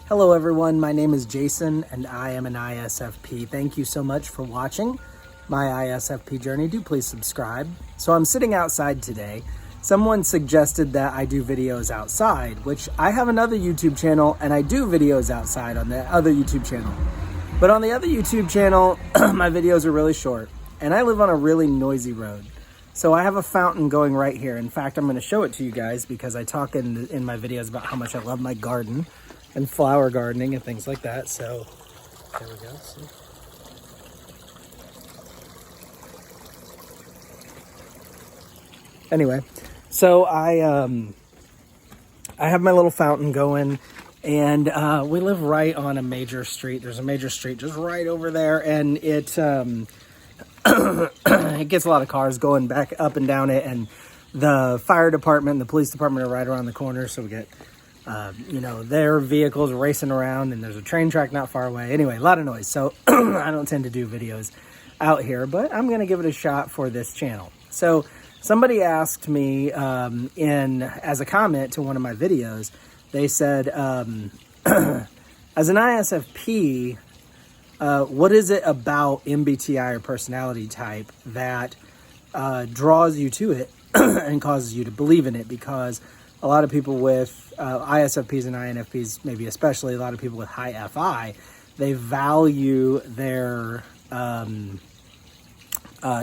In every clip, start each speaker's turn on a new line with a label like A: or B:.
A: Hello everyone, my name is Jason and I am an ISFP. Thank you so much for watching my ISFP journey. Do please subscribe. So I'm sitting outside today. Someone suggested that I do videos outside, which I have another YouTube channel and I do videos outside on the other YouTube channel. But on the other YouTube channel, my videos are really short and I live on a really noisy road. So I have a fountain going right here. In fact, I'm going to show it to you guys because I talk in my videos about how much I love my garden and flower gardening and things like that. So there we go. See? Anyway, so I have my little fountain going, and we live right on a major street. There's a major street just right over there, and it it gets a lot of cars going back up and down it, and the fire department and the police department are right around the corner, so we get their vehicles racing around, and there's a train track not far away. Anyway, a lot of noise. So I don't tend to do videos out here, but I'm going to give it a shot for this channel. So somebody asked me as a comment to one of my videos, they said, as an ISFP, what is it about MBTI or personality type that draws you to it and causes you to believe in it? Because a lot of people with ISFPs and INFPs, maybe especially a lot of people with high FI, they value their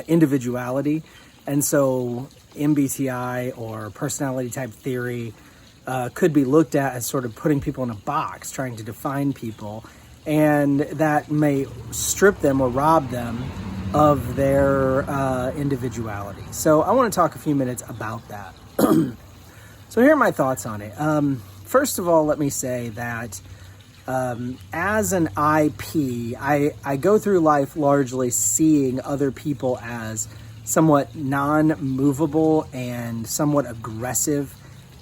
A: individuality. And so MBTI or personality type theory could be looked at as sort of putting people in a box, trying to define people. And that may strip them or rob them of their individuality. So I want to talk a few minutes about that. So here are my thoughts on it. First of all, let me say that as an IP, I go through life largely seeing other people as somewhat non-movable and somewhat aggressive.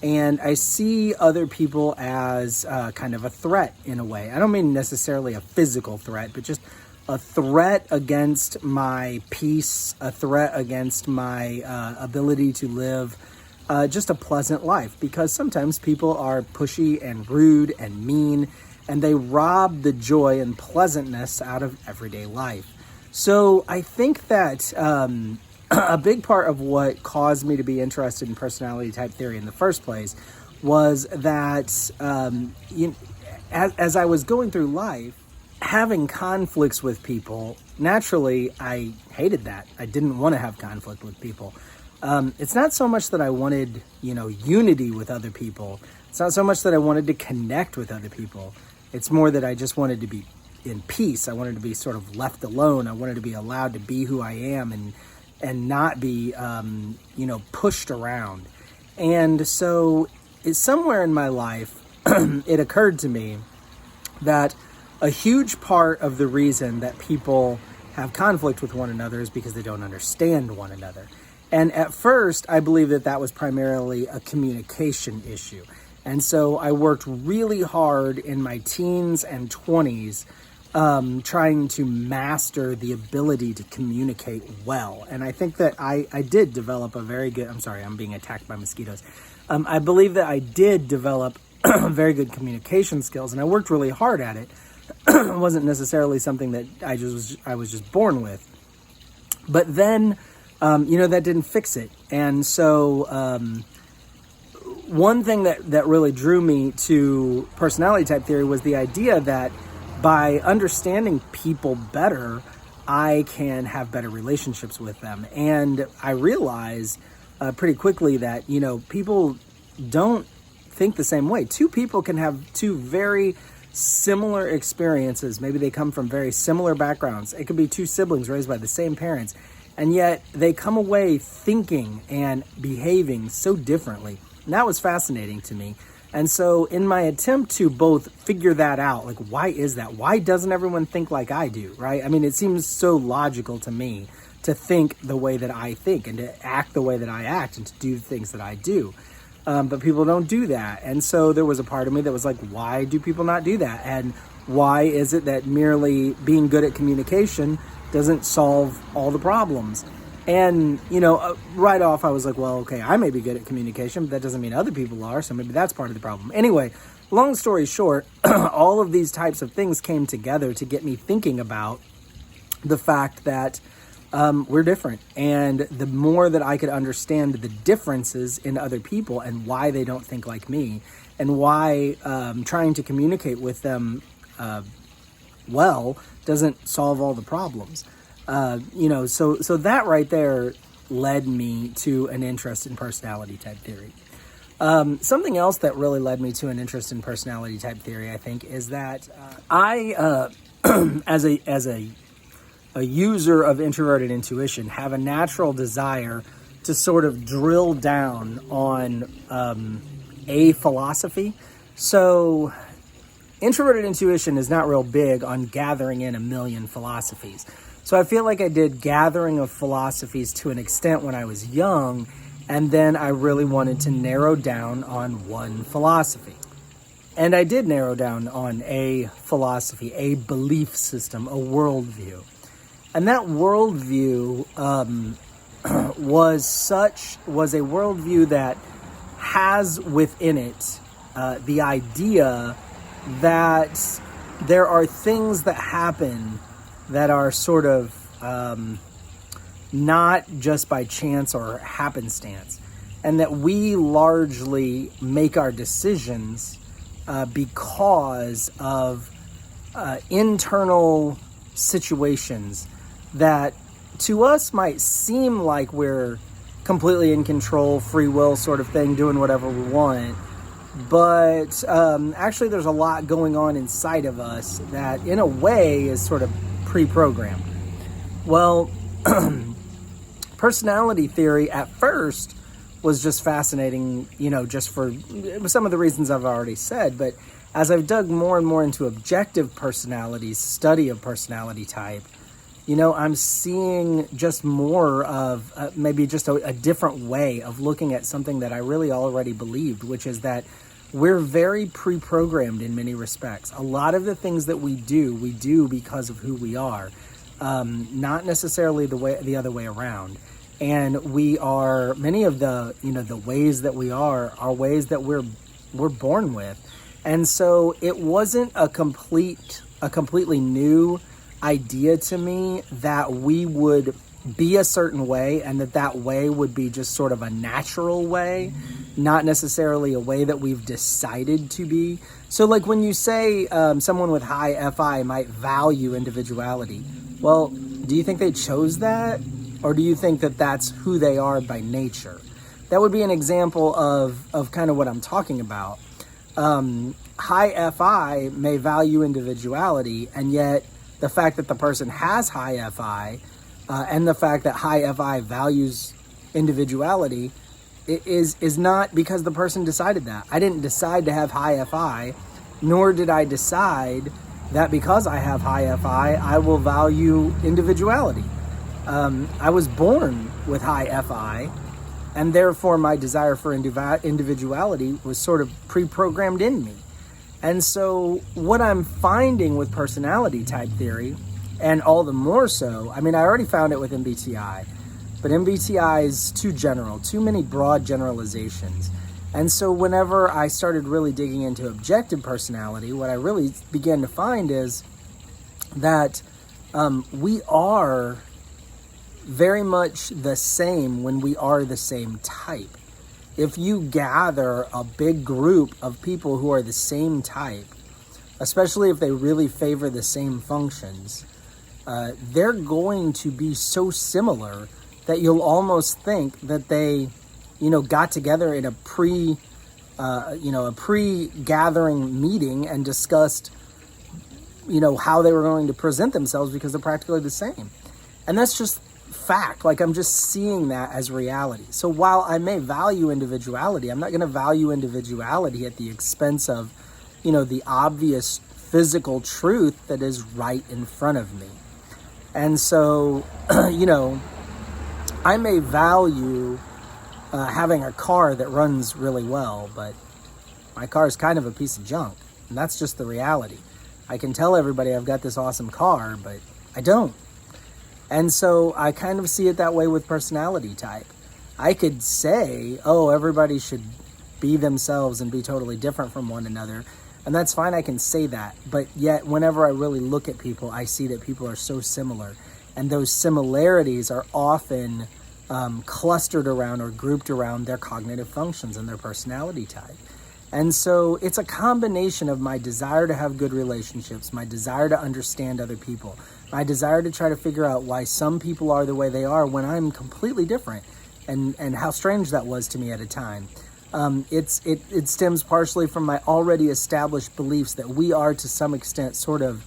A: And I see other people as kind of a threat in a way. I don't mean necessarily a physical threat, but just a threat against my peace, a threat against my ability to live just a pleasant life, because sometimes people are pushy and rude and mean, and they rob the joy and pleasantness out of everyday life. So I think that a big part of what caused me to be interested in personality type theory in the first place was that as I was going through life, having conflicts with people, naturally, I hated that. I didn't want to have conflict with people. It's not so much that I wanted, unity with other people. It's not so much that I wanted to connect with other people. It's more that I just wanted to be in peace. I wanted to be sort of left alone. I wanted to be allowed to be who I am and not be, pushed around. And so it's somewhere in my life, it occurred to me that a huge part of the reason that people have conflict with one another is because they don't understand one another. And at first, I believe that was primarily a communication issue. And so I worked really hard in my teens and 20s trying to master the ability to communicate well. And I think that I did develop a very good, I'm sorry, I'm being attacked by mosquitoes. I believe that I did develop very good communication skills, and I worked really hard at it. It wasn't necessarily something that I was just born with. But then, that didn't fix it. And so one thing that really drew me to personality type theory was the idea that by understanding people better, I can have better relationships with them. And I realized pretty quickly that, people don't think the same way. Two people can have two very similar experiences. Maybe they come from very similar backgrounds. It could be two siblings raised by the same parents, and yet they come away thinking and behaving so differently. And that was fascinating to me. And so in my attempt to both figure that out, like, why is that? Why doesn't everyone think like I do, right? I mean, it seems so logical to me to think the way that I think and to act the way that I act and to do the things that I do. But people don't do that. And so there was a part of me that was like, why do people not do that? And why is it that merely being good at communication doesn't solve all the problems? And, right off I was like, well, okay, I may be good at communication, but that doesn't mean other people are, so maybe that's part of the problem. Anyway, long story short, all of these types of things came together to get me thinking about the fact that we're different. And the more that I could understand the differences in other people and why they don't think like me, and why trying to communicate with them well doesn't solve all the problems. So that right there led me to an interest in personality type theory. Something else that really led me to an interest in personality type theory, I think, is that I, as a user of introverted intuition, have a natural desire to sort of drill down on a philosophy. So introverted intuition is not real big on gathering in a million philosophies. So I feel like I did gathering of philosophies to an extent when I was young, and then I really wanted to narrow down on one philosophy. And I did narrow down on a philosophy, a belief system, a worldview. And that worldview was a worldview that has within it the idea that there are things that happen that are sort of not just by chance or happenstance, and that we largely make our decisions because of internal situations that to us might seem like we're completely in control, free will sort of thing, doing whatever we want. But actually there's a lot going on inside of us that in a way is sort of pre-programmed. Well, personality theory at first was just fascinating, just for some of the reasons I've already said. But as I've dug more and more into objective personalities, study of personality type, I'm seeing just more of maybe just a different way of looking at something that I really already believed, which is that we're very pre-programmed in many respects. A lot of the things that we do because of who we are, not necessarily the other way around. And we are, many of the ways that we are ways that we're born with. And so it wasn't a completely new idea to me that we would be a certain way, and that way would be just sort of a natural way, not necessarily a way that we've decided to be. So like when you say someone with high FI might value individuality, well, do you think they chose that? Or do you think that that's who they are by nature? That would be an example of kind of what I'm talking about. High FI may value individuality, and yet the fact that the person has high FI and the fact that high FI values individuality is not because the person decided that. I didn't decide to have high FI, nor did I decide that because I have high FI, I will value individuality. I was born with high FI, and therefore my desire for individuality was sort of pre-programmed in me. And so what I'm finding with personality type theory, and all the more so, I already found it with MBTI, but MBTI is too general, too many broad generalizations. And so whenever I started really digging into objective personality, what I really began to find is that we are very much the same when we are the same type. If you gather a big group of people who are the same type, especially if they really favor the same functions, they're going to be so similar that you'll almost think that they, got together in a pre-gathering meeting and discussed, how they were going to present themselves because they're practically the same. And that's just fact. Like, I'm just seeing that as reality. So while I may value individuality, I'm not going to value individuality at the expense of, the obvious physical truth that is right in front of me. And so, I may value having a car that runs really well, but my car is kind of a piece of junk. And that's just the reality. I can tell everybody I've got this awesome car, but I don't. And so I kind of see it that way with personality type. I could say, oh, everybody should be themselves and be totally different from one another. And that's fine, I can say that. But yet, whenever I really look at people, I see that people are so similar. And those similarities are often clustered around or grouped around their cognitive functions and their personality type. And so it's a combination of my desire to have good relationships, my desire to understand other people, my desire to try to figure out why some people are the way they are when I'm completely different, and how strange that was to me at a time. It stems partially from my already established beliefs that we are to some extent sort of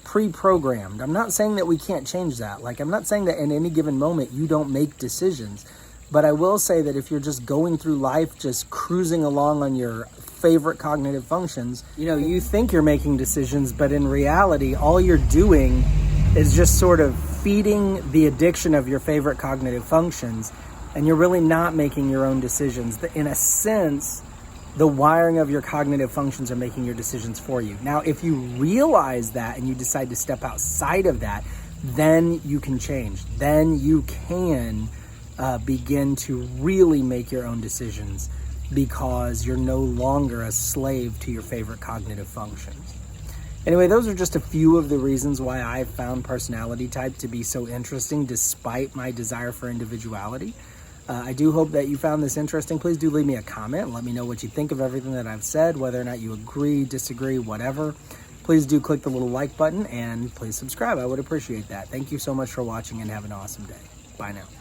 A: pre-programmed. I'm not saying that we can't change that. Like, I'm not saying that in any given moment you don't make decisions. But I will say that if you're just going through life, just cruising along on your favorite cognitive functions, you think you're making decisions, but in reality, all you're doing is just sort of feeding the addiction of your favorite cognitive functions, and you're really not making your own decisions. In a sense, the wiring of your cognitive functions are making your decisions for you. Now, if you realize that and you decide to step outside of that, then you can change. Then you can begin to really make your own decisions, because you're no longer a slave to your favorite cognitive functions. Anyway, those are just a few of the reasons why I've found personality type to be so interesting despite my desire for individuality. I do hope that you found this interesting. Please do leave me a comment and let me know what you think of everything that I've said, whether or not you agree, disagree, whatever. Please do click the little like button and please subscribe. I would appreciate that. Thank you so much for watching and have an awesome day. Bye now.